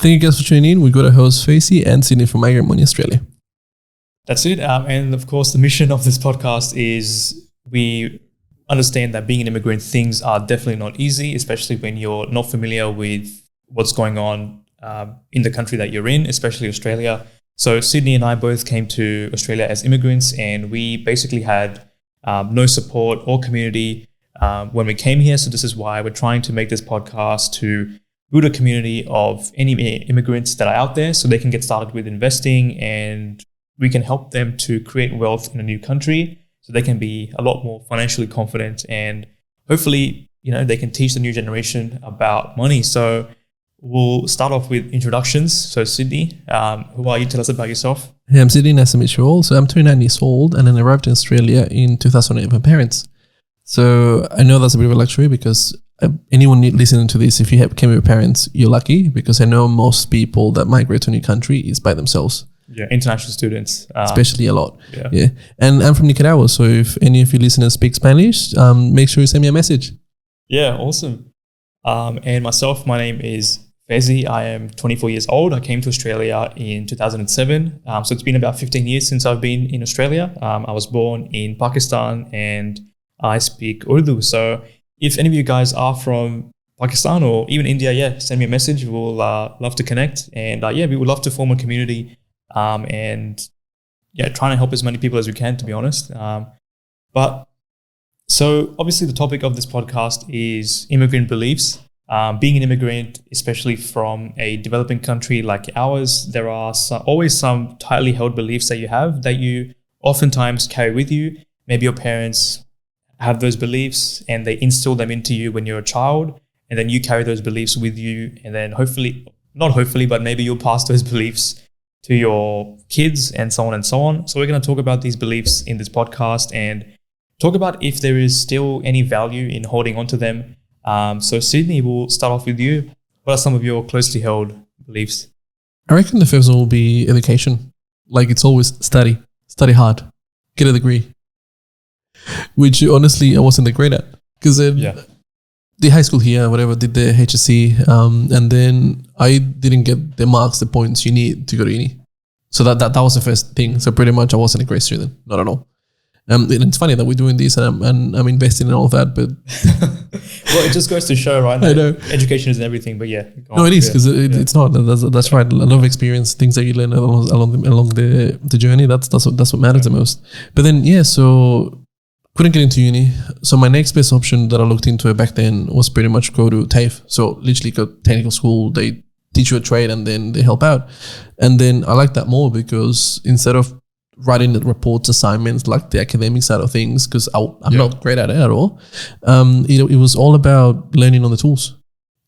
Thank you guys for tuning in. We got a host, Facey and Sydney from Migrant Money Australia. That's it. And of course, the mission of this podcast is we understand that being an immigrant, things are definitely not easy, especially when you're not familiar with what's going on in the country that you're in, especially Australia. So Sydney and I both came to Australia as immigrants, and we basically had no support or community when we came here. So this is why we're trying to make this podcast to build a community of any immigrants that are out there so they can get started with investing, and we can help them to create wealth in a new country so they can be a lot more financially confident, and hopefully, they can teach the new generation about money. So we'll start off with introductions. So Sydney, who are you? Tell us about yourself. Hey, I'm Sydney. Nice to meet you all. So I'm 29 years old and then arrived in Australia in 2008 with my parents. So I know that's a bit of a luxury because anyone listening to this, if you came with your parents, you're lucky, because I know most people that migrate to a new country is by themselves. Yeah, international students. Especially a lot. Yeah. And I'm from Nicaragua, so if any of you listeners speak Spanish, make sure you send me a message. Yeah, awesome. And myself, my name is Fezi. I am 24 years old. I came to Australia in 2007. So it's been about 15 years since I've been in Australia. I was born in Pakistan and I speak Urdu. So if any of you guys are from Pakistan or even India, send me a message. We'll love to connect. And we would love to form a community and trying to help as many people as we can, to be honest. So obviously the topic of this podcast is immigrant beliefs. Being an immigrant, especially from a developing country like ours, there are always some tightly held beliefs that you have that you oftentimes carry with you. Maybe your parents have those beliefs and they instill them into you when you're a child, and then you carry those beliefs with you, and then but maybe you'll pass those beliefs to your kids and so on and so on. So we're going to talk about these beliefs in this podcast and talk about if there is still any value in holding on to them. So Sydney, we'll start off with you. What are some of your closely held beliefs? I reckon the first one will be education. Like, it's always study hard, get a degree, which honestly I wasn't that great at, because the high school here, whatever, did the HSC, and then I didn't get the marks, the points you need to go to uni. So that was the first thing. So pretty much I wasn't a great student, not at all. And it's funny that we're doing this and I'm investing in all of that, but well, it just goes to show, right? I know Education isn't everything, but no, it is, because it's not. That's right. A lot of experience, things that you learn along the journey. That's what matters the most. But then so couldn't get into uni. So my next best option that I looked into back then was pretty much go to TAFE. So literally go technical school. They teach you a trade and then they help out. And then I like that more because instead of writing the reports, assignments, like the academic side of things, because I'm not great at it at all. It was all about learning on the tools.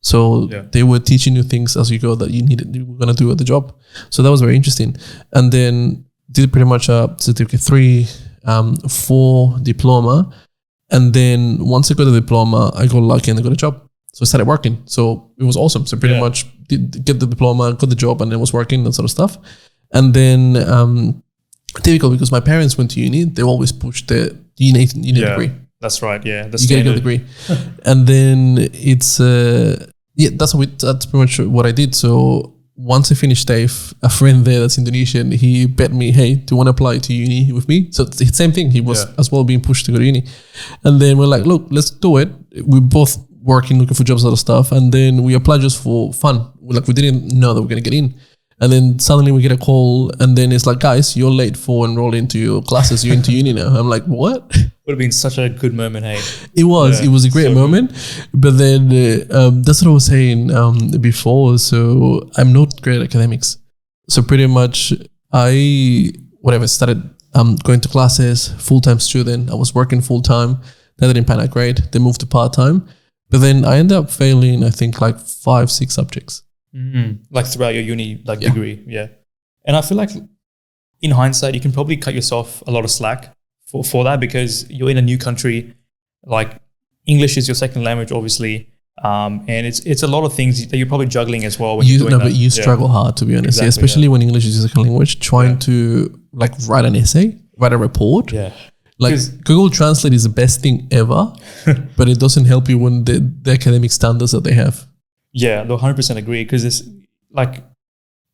So they were teaching you things as you go that you were going to do at the job. So that was very interesting. And then did pretty much a certificate 3, 4 diploma. And then once I got the diploma, I got lucky and I got a job. So I started working. So it was awesome. So pretty much did get the diploma, got the job, and then was working, that sort of stuff. And then typical, because my parents went to uni, they always pushed the you need a degree. That's right. Yeah, you get a degree. And then it's that's pretty much what I did. So once I finished TAFE, a friend there that's Indonesian, he bet me, hey, do you want to apply to uni with me? So it's the same thing. He was as well being pushed to go to uni. And then we're like, look, let's do it. We're both working, looking for jobs, other stuff. And then we applied just for fun. We didn't know that we're going to get in. And then suddenly we get a call and then it's like, guys, you're late for enroll into your classes. You're into uni now. I'm like, what? Would have been such a good moment, hey? It was a great moment. Good. But then that's what I was saying before. So I'm not great at academics. So pretty much I started going to classes, full-time student. I was working full-time. That didn't pan out great. They moved to part-time. But then I ended up failing, I think, like 5-6 subjects. Mm-hmm. Like throughout your uni degree. Yeah. And I feel like in hindsight, you can probably cut yourself a lot of slack for that, because you're in a new country. Like, English is your second language, obviously. And it's a lot of things that you're probably juggling as well when you're doing that. But you struggle hard, to be honest. Exactly, especially when English is your second language, trying to like write an essay, write a report. Yeah. Like, Google Translate is the best thing ever, but it doesn't help you when the academic standards that they have. Yeah, I 100% agree, because like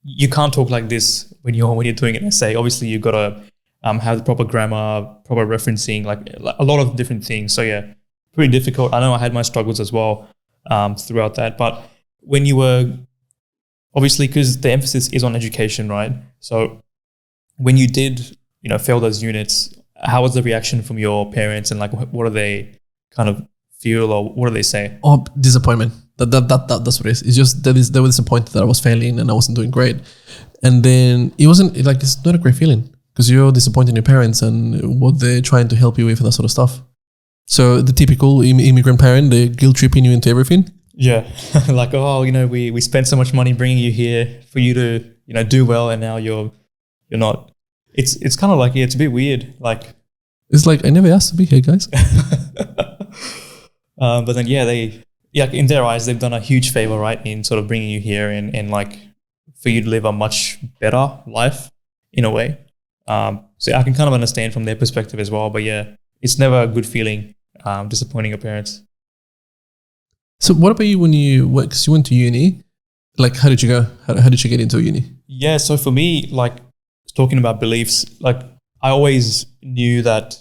you can't talk like this when you're doing an essay. Obviously, you've got to have the proper grammar, proper referencing, like a lot of different things. So yeah, pretty difficult. I know I had my struggles as well throughout that. But when you were, obviously, because the emphasis is on education, right? So when you did, fail those units, how was the reaction from your parents, and like what do they kind of feel, or what do they say? Oh, disappointment. That's what it is. It's just they were disappointed that I was failing and I wasn't doing great. And then it wasn't like, it's not a great feeling because you're disappointing your parents and what they're trying to help you with and that sort of stuff. So the typical immigrant parent, they're guilt tripping you into everything. Yeah. Like, oh, we spent so much money bringing you here for you to, do well, and now you're not. It's kind of like, it's a bit weird. Like, it's like, I never asked to be here, guys. But then, in their eyes, they've done a huge favor, right, in sort of bringing you here and like for you to live a much better life in a way. So I can kind of understand from their perspective as well. But yeah, it's never a good feeling, disappointing your parents. So what about you when you went to uni? Like, how did you go? How did you get into uni? Yeah, so for me, like talking about beliefs, like I always knew that,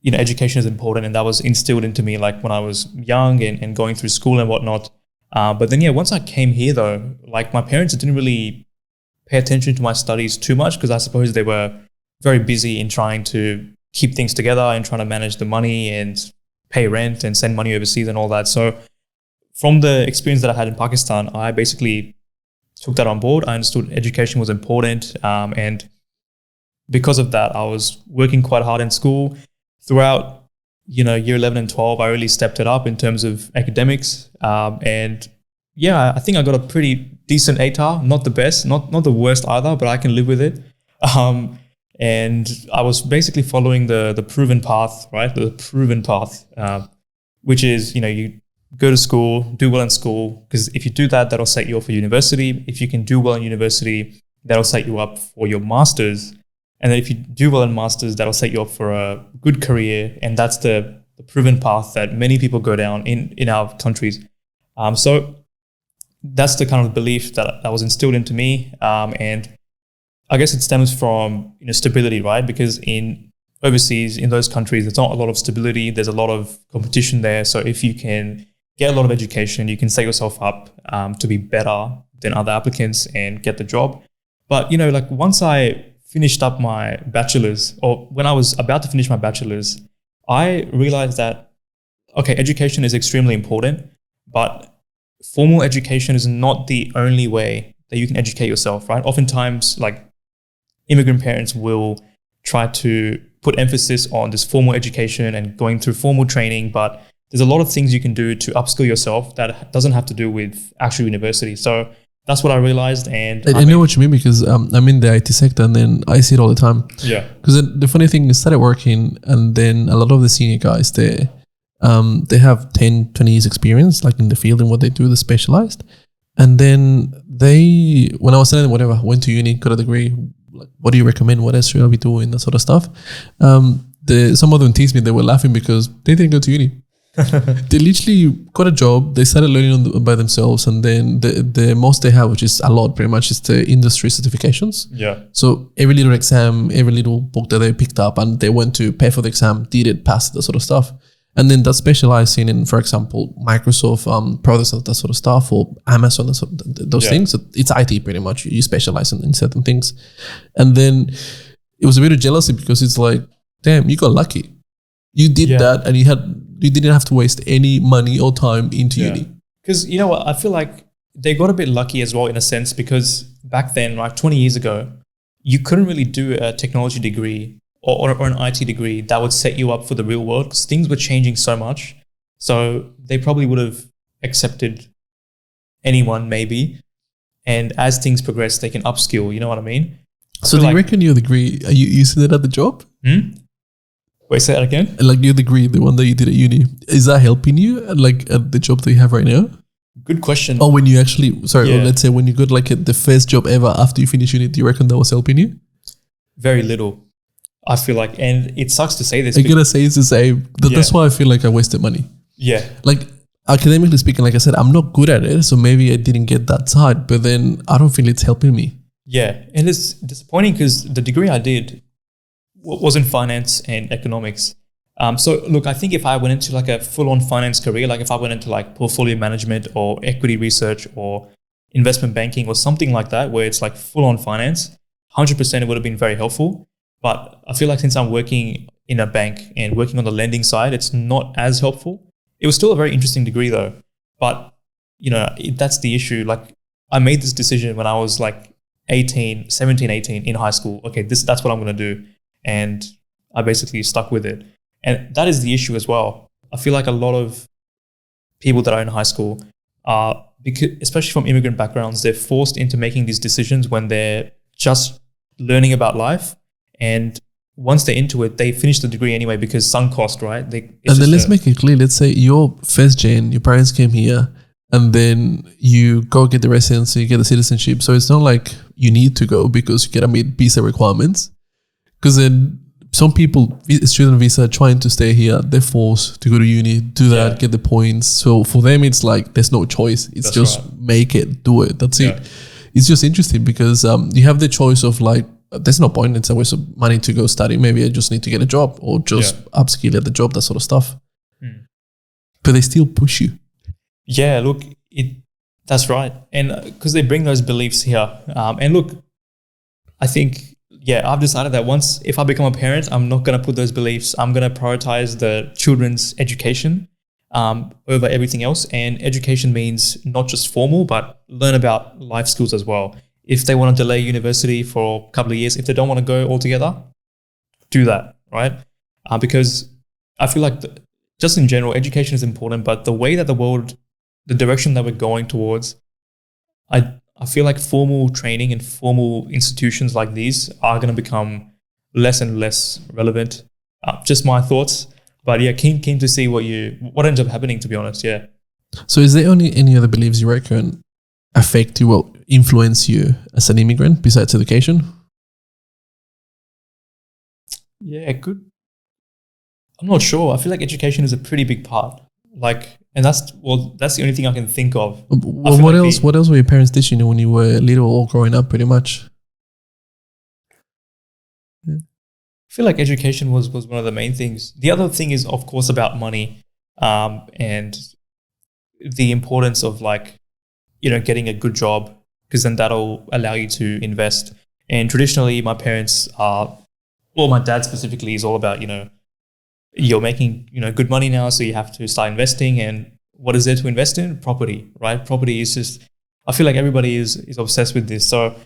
education is important, and that was instilled into me like when I was young and going through school and whatnot. But then, once I came here though, like my parents didn't really pay attention to my studies too much because I suppose they were very busy in trying to keep things together and trying to manage the money and pay rent and send money overseas and all that. So from the experience that I had in Pakistan, I basically took that on board. I understood education was important. And because of that, I was working quite hard in school. Throughout, year 11 and 12, I really stepped it up in terms of academics. And yeah, I think I got a pretty decent ATAR, not the best, not the worst either, but I can live with it. And I was basically following the proven path, right? The proven path, which is, you go to school, do well in school, because if you do that, that'll set you up for university. If you can do well in university, that'll set you up for your master's. And then if you do well in master's, that'll set you up for a good career. And that's the proven path that many people go down in our countries. So that's the kind of belief that was instilled into me. And I guess it stems from stability, right? Because in overseas, in those countries, there's not a lot of stability. There's a lot of competition there. So if you can get a lot of education, you can set yourself up to be better than other applicants and get the job. But, like once I finished up my bachelor's, or when I was about to finish my bachelor's, I realized that, okay, education is extremely important, but formal education is not the only way that you can educate yourself, right? Oftentimes, like immigrant parents will try to put emphasis on this formal education and going through formal training, but there's a lot of things you can do to upskill yourself that doesn't have to do with actual university. So that's what I realized. And I know what you mean, because I'm in the IT sector and then I see it all the time. Yeah. Because the funny thing is, started working and then a lot of the senior guys, they have 10, 20 years experience like in the field and what they do, they're specialized. And then when I was telling them whatever, went to uni, got a degree, like, what do you recommend? What else should I be doing? That sort of stuff. Some of them teased me, they were laughing because they didn't go to uni. They literally got a job, they started learning by themselves, and then the most they have, which is a lot pretty much, is the industry certifications. Yeah. So every little exam, every little book that they picked up and they went to pay for the exam, did it, passed it, that sort of stuff. And then that's specializing in, for example, Microsoft products and that sort of stuff, or Amazon and those things. So it's IT pretty much. You specialize in certain things. And then it was a bit of jealousy because it's like, damn, you got lucky. You did that and you didn't have to waste any money or time into uni. Because you know what, I feel like they got a bit lucky as well in a sense, because back then, like 20 years ago, you couldn't really do a technology degree or an IT degree that would set you up for the real world, because things were changing so much. So they probably would have accepted anyone maybe. And as things progress, they can upskill, you know what I mean? So do you reckon your degree, are you using it at the job? Wait, say that again? Like your degree, the one that you did at uni, is that helping you like at the job that you have right now? Good question. Or when you actually, or let's say when you got like the first job ever after you finish uni, do you reckon that was helping you? Very little, I feel like. And it sucks to say this. I'm going to say it's the same. That's why I feel like I wasted money. Yeah. Like academically speaking, like I said, I'm not good at it, so maybe I didn't get that side. But then I don't feel it's helping me. Yeah, and it's disappointing because the degree I did was in finance and economics. So look, I think if I went into like a full-on finance career, like if I went into like portfolio management or equity research or investment banking or something like that, where it's like full-on finance, 100% it would have been very helpful. But I feel like since I'm working in a bank and working on the lending side, it's not as helpful. It was still a very interesting degree though. But, that's the issue. Like I made this decision when I was like 17, 18 in high school. Okay, that's what I'm going to do. And I basically stuck with it. And that is the issue as well. I feel like a lot of people that are in high school are, because, especially from immigrant backgrounds, they're forced into making these decisions when they're just learning about life. And once they're into it, they finish the degree anyway because sunk cost, right? And then let's make it clear. Let's say you're first gen, your parents came here, and then you go get the residency, you get the citizenship. So it's not like you need to go because you gotta meet visa requirements. Because then some people, student visa, trying to stay here, they're forced to go to uni, do that, get the points. So for them, it's like there's no choice. It's just make it, do it. That's it. It's just interesting because you have the choice of like, there's no point. It's a waste of money to go study. Maybe I just need to get a job or just upskill at the job, that sort of stuff. But they still push you. Yeah, look, that's right. And because they bring those beliefs here. And look, I think, I've decided that if I become a parent, I'm not going to put those beliefs. I'm going to prioritize the children's education over everything else. And education means not just formal, but learn about life skills as well. If they want to delay university for a couple of years, if they don't want to go altogether, do that, right? Because I feel like just in general, education is important, but the way that the direction that we're going towards, I feel like formal training and formal institutions like these are going to become less and less relevant. Just my thoughts, but keen to see what ends up happening, to be honest. Yeah. So is there any other beliefs you reckon affect you or influence you as an immigrant besides education? Yeah, good. I'm not sure. I feel like education is a pretty big part. And that's the only thing I can think of. Well, what else were your parents teaching you when you were little or growing up, pretty much? I feel like education was one of the main things. The other thing is, of course, about money, and the importance of getting a good job, because then that'll allow you to invest. And traditionally, my parents my dad specifically is all about, you're making, good money now, so you have to start investing. And what is there to invest in? Property, right? Property is just, I feel like everybody is obsessed with this. So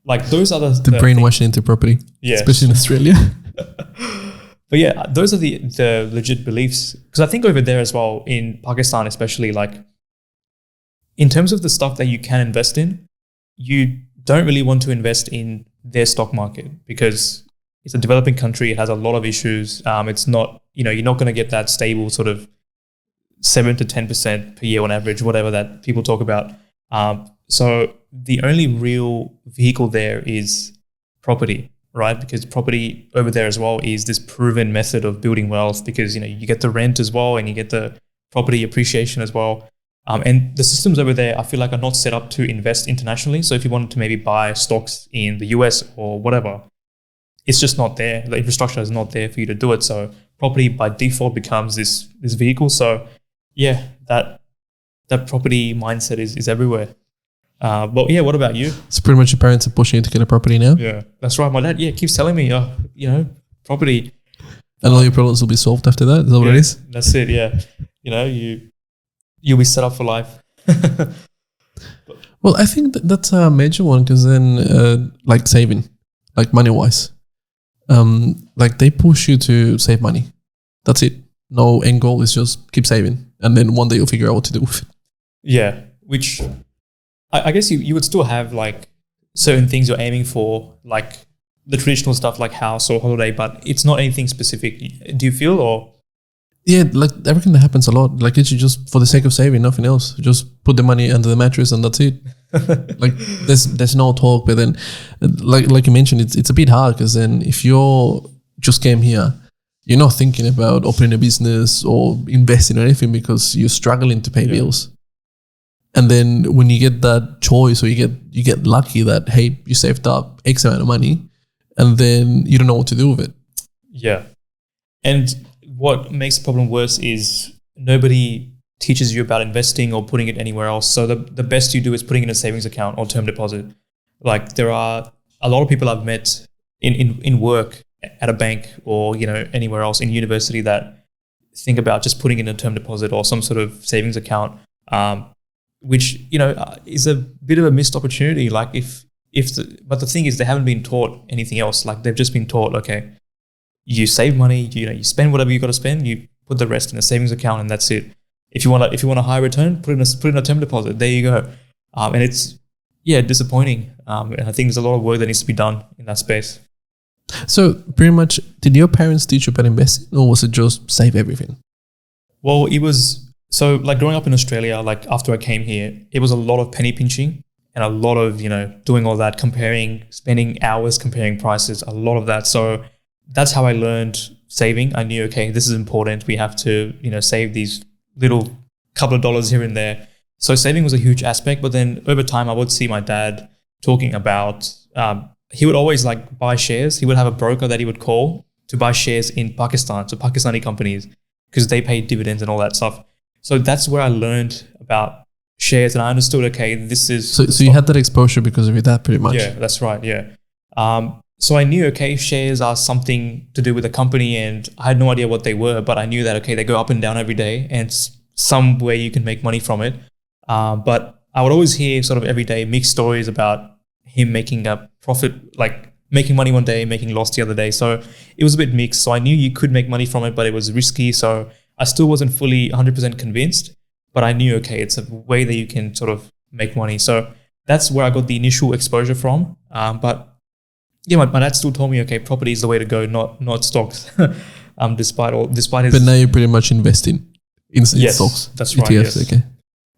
those are the brainwashing into property, especially in Australia. But those are the legit beliefs. Because I think over there as well, in Pakistan especially, in terms of the stuff that you can invest in, you don't really want to invest in their stock market because it's a developing country. It has a lot of issues. It's not, you're not going to get that stable sort of 7 to 10% per year on average, whatever that people talk about. So the only real vehicle there is property, right? Because property over there as well is this proven method of building wealth because, you get the rent as well and you get the property appreciation as well. And the systems over there, I feel like are not set up to invest internationally. So if you wanted to maybe buy stocks in the US or whatever, it's just not there. The infrastructure is not there for you to do it. So property by default becomes this vehicle. So that property mindset is everywhere. But what about you? So pretty much your parents are pushing you to get a property now? Yeah, that's right. My dad, keeps telling me, property. And all your problems will be solved after that? Is that what it is? That's it, yeah. You'll be set up for life. Well, I think that's a major one because then saving, money-wise. They push you to save money. That's it. No end goal is just keep saving. And then one day you'll figure out what to do with it. Yeah, which I guess you would still have certain things you're aiming for, the traditional stuff like house or holiday, but it's not anything specific. Do you feel or? Yeah, everything that happens a lot. It's just for the sake of saving, nothing else. Just put the money under the mattress and that's it. There's no talk. But then, like you mentioned, it's a bit hard because then if you just came here, you're not thinking about opening a business or investing or anything because you're struggling to pay bills. And then when you get that choice, or you get lucky that, hey, you saved up X amount of money, and then you don't know what to do with it. Yeah. And what makes the problem worse is nobody teaches you about investing or putting it anywhere else. So the best you do is putting in a savings account or term deposit. Like, there are a lot of people I've met in work at a bank or, anywhere else in university that think about just putting in a term deposit or some sort of savings account, which, is a bit of a missed opportunity. Like, but the thing is, they haven't been taught anything else. Like, they've just been taught, okay, you save money, you spend whatever you got to spend, you put the rest in a savings account, and that's it. If you want a high return, put in a term deposit. There you go. And it's disappointing. And I think there's a lot of work that needs to be done in that space. So pretty much, did your parents teach you about investing, or was it just save everything? Well, it was, so like growing up in Australia, like after I came here, it was a lot of penny pinching and a lot of, doing all that, spending hours comparing prices, a lot of that. So that's how I learned saving. I knew, okay, this is important. We have to, save these little couple of dollars here and there. So saving was a huge aspect. But then over time, I would see my dad talking about, he would always buy shares. He would have a broker that he would call to buy shares in Pakistan, so Pakistani companies, because they pay dividends and all that stuff. So that's where I learned about shares, and I understood, okay, this is... So you had that exposure because of your dad, pretty much? Yeah, that's right, yeah. So I knew, okay, shares are something to do with a company, and I had no idea what they were, but I knew that, okay, they go up and down every day, and some way you can make money from it. But I would always hear sort of every day mixed stories about him making a profit, like making money one day, making loss the other day. So it was a bit mixed. So I knew you could make money from it, but it was risky. So I still wasn't fully 100% convinced, but I knew, okay, it's a way that you can sort of make money. So that's where I got the initial exposure from. But yeah, my dad still told me, okay, property is the way to go, not stocks. Despite his... But now you're pretty much investing in stocks. That's right. ETFs, yes. Okay.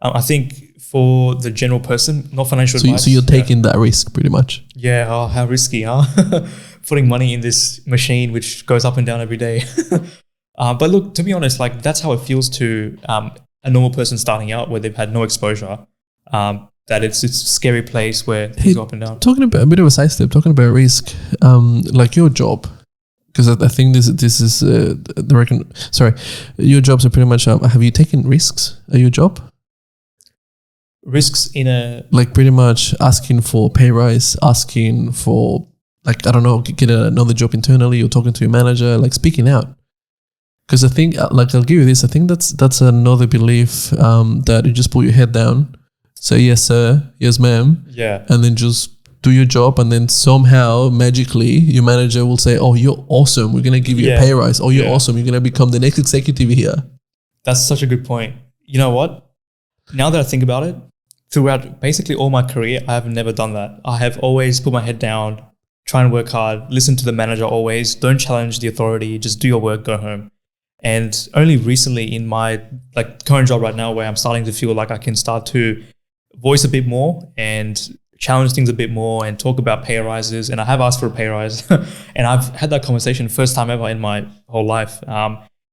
I think for the general person, not financial advice. So you're taking that risk pretty much. Yeah. Oh, how risky, huh? Putting money in this machine which goes up and down every day. But look, to be honest, that's how it feels to a normal person starting out, where they've had no exposure. That it's a scary place where things go up and down. Talking about a bit of a sidestep, talking about risk, like your job, because I think this is your jobs are pretty much. Have you taken risks at your job? Risks in a... pretty much asking for pay rise, asking for, I don't know, get another job internally, you're talking to your manager, speaking out. Because I think, I'll give you this, I think that's another belief that you just put your head down, say yes sir, yes ma'am, and then just do your job, and then somehow, magically, your manager will say, oh, you're awesome, we're going to give you a pay rise, oh, you're awesome, you're going to become the next executive here. That's such a good point. You know what? Now that I think about it, throughout basically all my career, I have never done that. I have always put my head down, try and work hard, listen to the manager always, don't challenge the authority, just do your work, go home. And only recently in my current job right now, where I'm starting to feel like I can start to voice a bit more and challenge things a bit more and talk about pay rises. And I have asked for a pay rise and I've had that conversation first time ever in my whole life.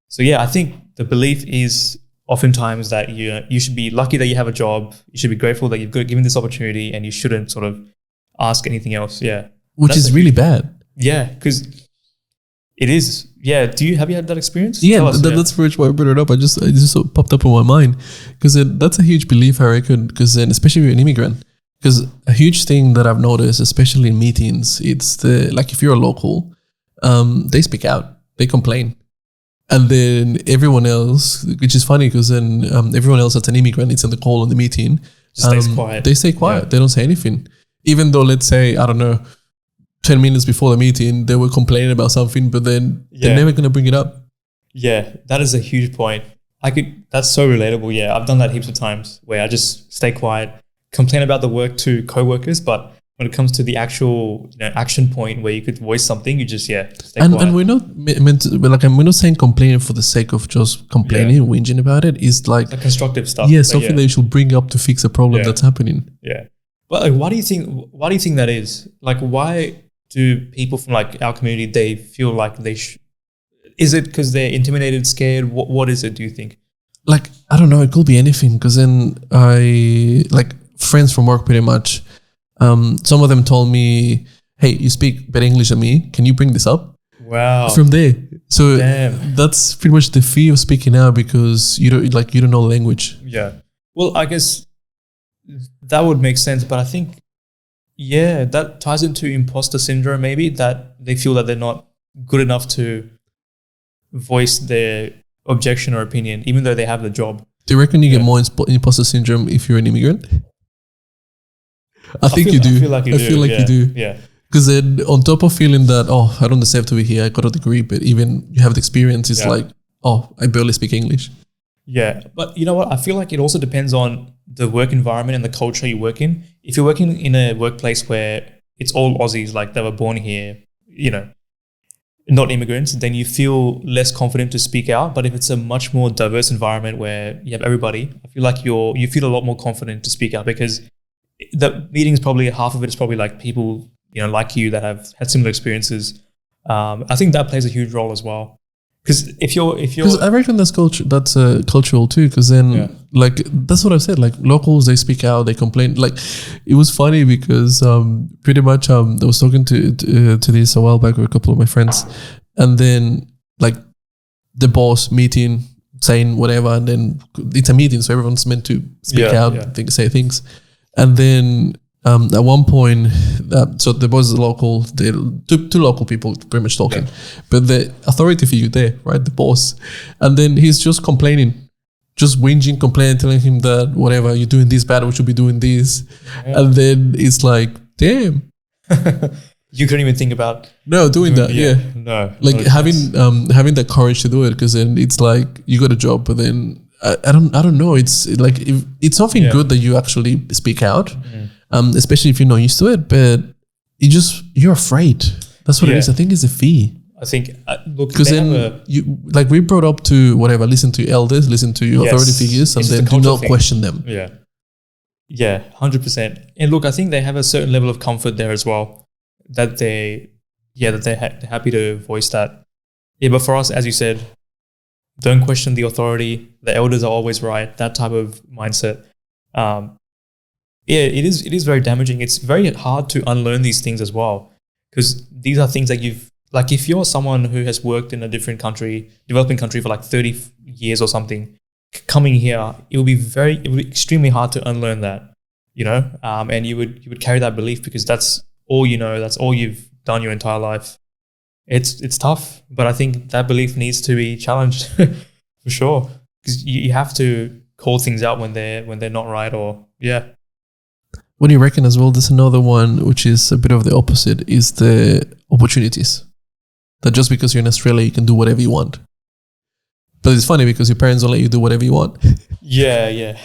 So yeah, I think the belief is oftentimes that you should be lucky that you have a job. You should be grateful that you've got given this opportunity, and you shouldn't sort of ask anything else. Yeah, which is really bad. Yeah, because it is. Yeah, have you had that experience? Yeah, that's very much why I brought it up. It just popped up in my mind because that's a huge belief, I reckon. Because then, especially if you're an immigrant, because a huge thing that I've noticed, especially in meetings, it's if you're a local, they speak out, they complain. And then everyone else, which is funny because then everyone else that's an immigrant, it's in the call in the meeting. Stays quiet. They stay quiet. Yeah. They don't say anything. Even though, let's say, I don't know, 10 minutes before the meeting, they were complaining about something, but then they're never going to bring it up. Yeah, that is a huge point. That's so relatable. Yeah, I've done that heaps of times where I just stay quiet, complain about the work to co-workers, but when it comes to the actual action point where you could voice something, you just stay quiet. And we're not meant to, we're not saying complaining for the sake of just complaining, whinging about it. It's like constructive stuff. Yeah, something that you should bring up to fix a problem that's happening. Yeah, but why do you think that is? Why do people from our community, they feel like Is it because they're intimidated, scared? What is it, do you think? Like, I don't know, it could be anything. Because then like friends from work pretty much, some of them told me, hey, you speak better English than me. Can you bring this up? Wow. From there. So Damn. that's pretty much the fear of speaking out because you don't know the language. Yeah. Well, I guess that would make sense. But I think, yeah, that ties into imposter syndrome maybe, that they feel that they're not good enough to voice their objection or opinion, even though they have the job. Do you reckon you get more imposter syndrome if you're an immigrant? I think you do. I feel like you do. Yeah. Because then on top of feeling that, oh, I don't deserve to be here, I got a degree, but even you have the experience, it's like, oh, I barely speak English. Yeah. But you know what? I feel like it also depends on the work environment and the culture you work in. If you're working in a workplace where it's all Aussies, like they were born here, you know, not immigrants, then you feel less confident to speak out. But if it's a much more diverse environment where you have everybody, I feel like you feel a lot more confident to speak out, because the meetings, probably half of it is probably like people, you know, like you that have had similar experiences. I think that plays a huge role as well. Because if you're, because I reckon that's cultural too. Because then, like, that's what I've said. Like, locals, they speak out, they complain. Like, it was funny because pretty much I was talking to this a while back with a couple of my friends, and then like the boss meeting saying whatever, and then it's a meeting, so everyone's meant to speak out, say things, and then. At one point, so there was two local people pretty much talking, but the authority figure there, right, the boss, and then he's just complaining, just whinging, complaining, telling him that whatever, you're doing this bad, we should be doing this, and then it's like, damn, you couldn't even think about doing that, no, like having that courage to do it, because then it's like you got a job, but then I don't know, it's like it's something good that you actually speak out. Especially if you're not used to it, but you're afraid. That's what it is. I think it's a fear. I think look, because then you, like, we brought up to whatever, listen to your elders, listen to your authority figures, and then do not question them. 100%. And look, I think they have a certain level of comfort there as well, that they're happy to voice that. Yeah, but for us, as you said, don't question the authority. The elders are always right. That type of mindset. It is very damaging. It's very hard to unlearn these things as well, because these are things that like, if you're someone who has worked in a different country, developing country for like 30 years or something, coming here, it would be extremely hard to unlearn that, you know, and you would carry that belief because that's all you know, that's all you've done your entire life. It's tough, but I think that belief needs to be challenged for sure, because you have to call things out when they're not right, or What do you reckon as well? There's another one which is a bit of the opposite, is the opportunities. That just because you're in Australia, you can do whatever you want. But it's funny because your parents don't let you do whatever you want. Yeah.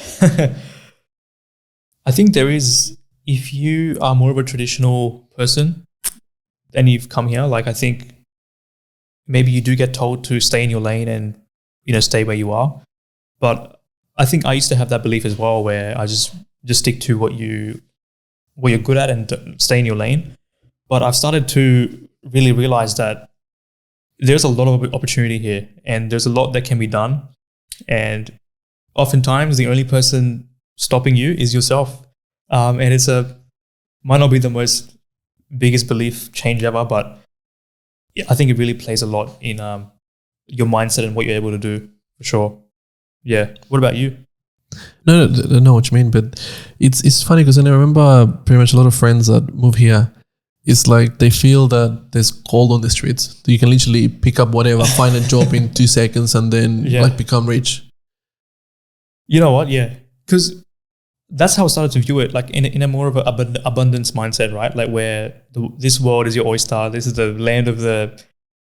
I think there is, if you are more of a traditional person and you've come here, like, I think maybe you do get told to stay in your lane and, you know, stay where you are. But I think I used to have that belief as well, where I just stick to what you're good at and stay in your lane. But I've started to really realize that there's a lot of opportunity here, and there's a lot that can be done. And oftentimes the only person stopping you is yourself. And might not be the most biggest belief change ever, but I think it really plays a lot in your mindset and what you're able to do, for sure. Yeah. What about you? No, I know what you mean, but it's funny because I remember pretty much a lot of friends that move here. It's like they feel that there's gold on the streets. You can literally pick up whatever, find a job in 2 seconds, and then like become rich. You know what? Yeah, because that's how I started to view it, like in a more of an abundance mindset, right? Like where this world is your oyster. This is the land of the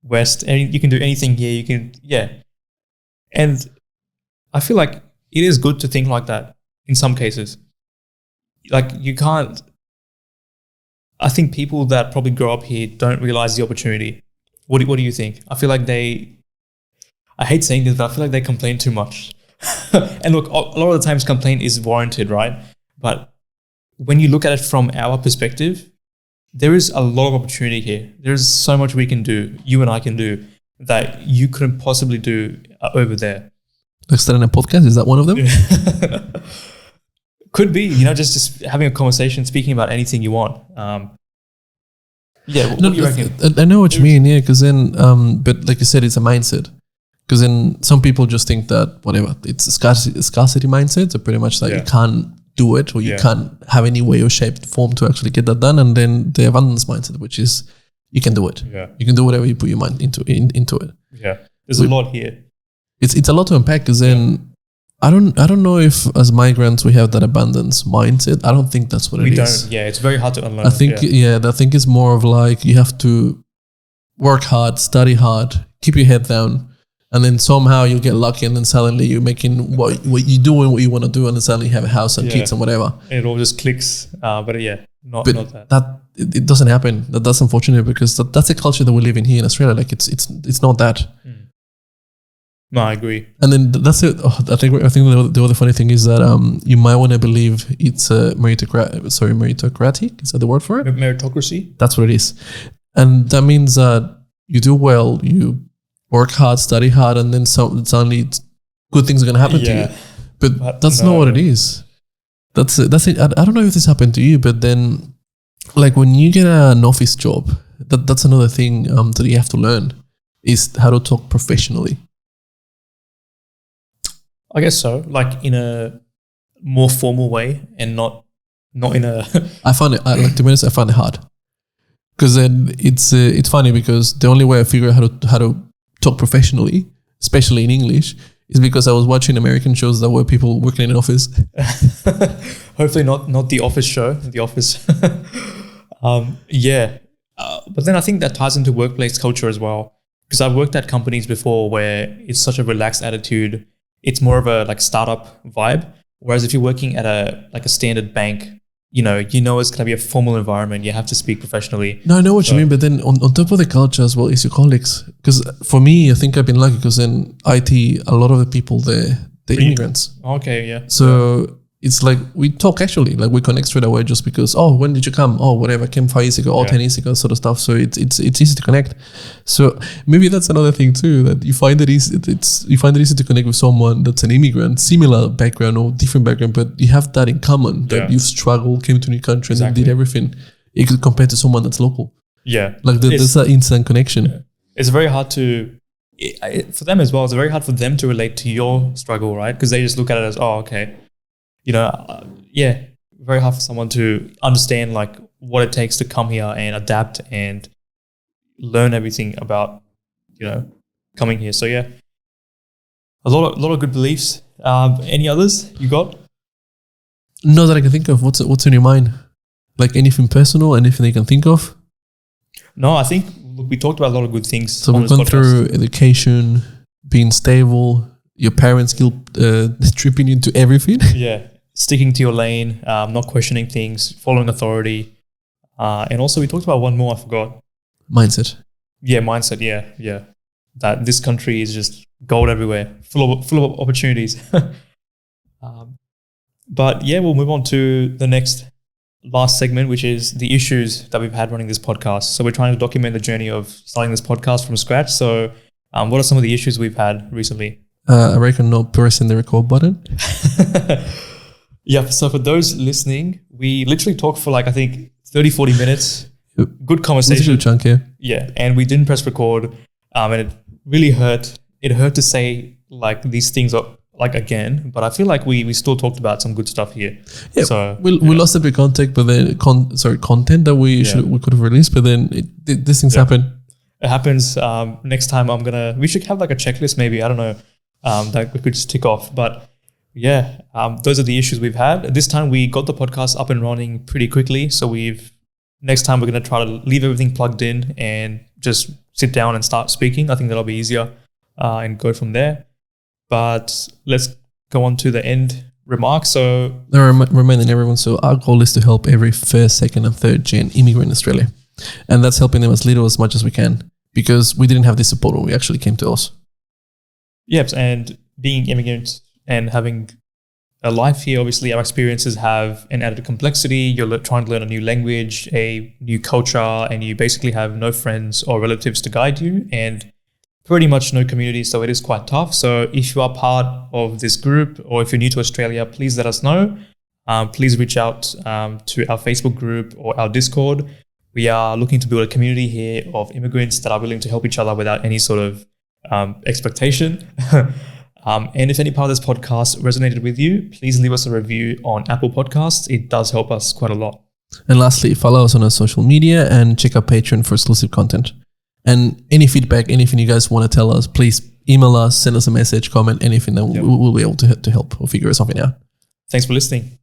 West, and you can do anything here. You can, and I feel like it is good to think like that in some cases. Like, you can't. I think people that probably grow up here don't realize the opportunity. What do you think? I feel like I hate saying this, but I feel like they complain too much. And look, a lot of the times complaint is warranted, right? But when you look at it from our perspective, there is a lot of opportunity here. There's so much we can do, you and I can do. that you couldn't possibly do over there. Like starting a podcast, is that one of them? Could be, just having a conversation, speaking about anything you want. What do you reckon? I know what you mean, yeah, because then, but like you said, it's a mindset. Because then some people just think that whatever, it's a scarcity mindset, so pretty much that you can't do it or you can't have any way or shape, form to actually get that done. And then the abundance mindset, which is you can do it. Yeah. You can do whatever you put your mind into it. Yeah. There's a lot here. It's a lot to unpack because then I don't know if as migrants we have that abundance mindset. I don't think that's what it is. We don't. Yeah, it's very hard to unlearn. I think I think it's more of like you have to work hard, study hard, keep your head down, and then somehow you'll get lucky, and then suddenly you're making what you're doing, what you want to do, and then suddenly you have a house and kids and whatever. And it all just clicks. Not that. It doesn't happen. That's unfortunate because that's a culture that we live in here in Australia. Like it's not that. No, I agree. And then that's it. I think the other funny thing is that you might want to believe it's meritocratic. Is that the word for it? Meritocracy. That's what it is, and that means that you do well, you work hard, study hard, and then suddenly good things are going to happen to you. But that's not what it is. That's it. I don't know if this happened to you, but then like when you get an office job, that's another thing that you have to learn is how to talk professionally. I guess so, like in a more formal way and not in a... I find it, to be honest, I find it hard. Because then it's funny because the only way I figure out how to talk professionally, especially in English, is because I was watching American shows that were people working in an office. Hopefully not the Office show, The Office. But then I think that ties into workplace culture as well. Because I've worked at companies before where it's such a relaxed attitude. It's more of a like startup vibe. Whereas if you're working at a standard bank, you know it's going to be a formal environment. You have to speak professionally. No, I know what you mean. But then on top of the culture as well is your colleagues. Because for me, I think I've been lucky because in IT, a lot of the people they're immigrants. Okay, yeah. So it's like we talk actually, like we connect straight away just because, when did you come? Whatever, I came 5 years ago, 10 years ago, sort of stuff. So it's easy to connect. So maybe that's another thing too, that you find it easy to connect with someone that's an immigrant, similar background or different background, but you have that in common, that you've struggled, came to a new country and then did everything compared to someone that's local. Yeah. Like there's that instant connection. Yeah. It's very hard for them as well, it's very hard for them to relate to your struggle, right? Because they just look at it as, okay. Very hard for someone to understand like what it takes to come here and adapt and learn everything about, coming here. So yeah, a lot of good beliefs. Any others you got? No, that I can think of. What's in your mind? Like anything personal, anything you can think of? No, I think we talked about a lot of good things. So we've gone through education, being stable, your parents tripping into everything. Yeah. Sticking to your lane, not questioning things, following authority. And also we talked about one more, I forgot. Mindset. Yeah, mindset, yeah. That this country is just gold everywhere, full of opportunities. But yeah, we'll move on to the last segment, which is the issues that we've had running this podcast. So we're trying to document the journey of starting this podcast from scratch. So what are some of the issues we've had recently? I reckon not pressing the record button. Yeah, so for those listening, we literally talked for I think 30, 40 minutes. Good conversation. It's a good chunk, yeah. Yeah, and we didn't press record, and it really hurt. It hurt to say these things again, but I feel like we still talked about some good stuff here. Yeah, so we lost a bit of content, but then content that we could have released, but then these things happen. It happens. Next time we should have a checklist maybe, I don't know, that we could just tick off, but yeah, those are the issues we've had. This time we got the podcast up and running pretty quickly. So next time we're going to try to leave everything plugged in and just sit down and start speaking. I think that'll be easier and go from there. But let's go on to the end remarks. So reminding everyone, so our goal is to help every first, second and third gen immigrant in Australia. And that's helping them as little as much as we can because we didn't have this support when we actually came to us. Yep, and being immigrants and having a life here, obviously our experiences have an added complexity. You're trying to learn a new language, a new culture, and you basically have no friends or relatives to guide you. And pretty much no community, so it is quite tough. So if you are part of this group, or if you're new to Australia, please let us know. Please reach out to our Facebook group or our Discord. We are looking to build a community here of immigrants that are willing to help each other without any sort of expectation. And if any part of this podcast resonated with you, please leave us a review on Apple Podcasts. It does help us quite a lot. And lastly, follow us on our social media and check out Patreon for exclusive content. And any feedback, anything you guys want to tell us, please email us, send us a message, comment, anything that we'll be able to help or figure something out. Thanks for listening.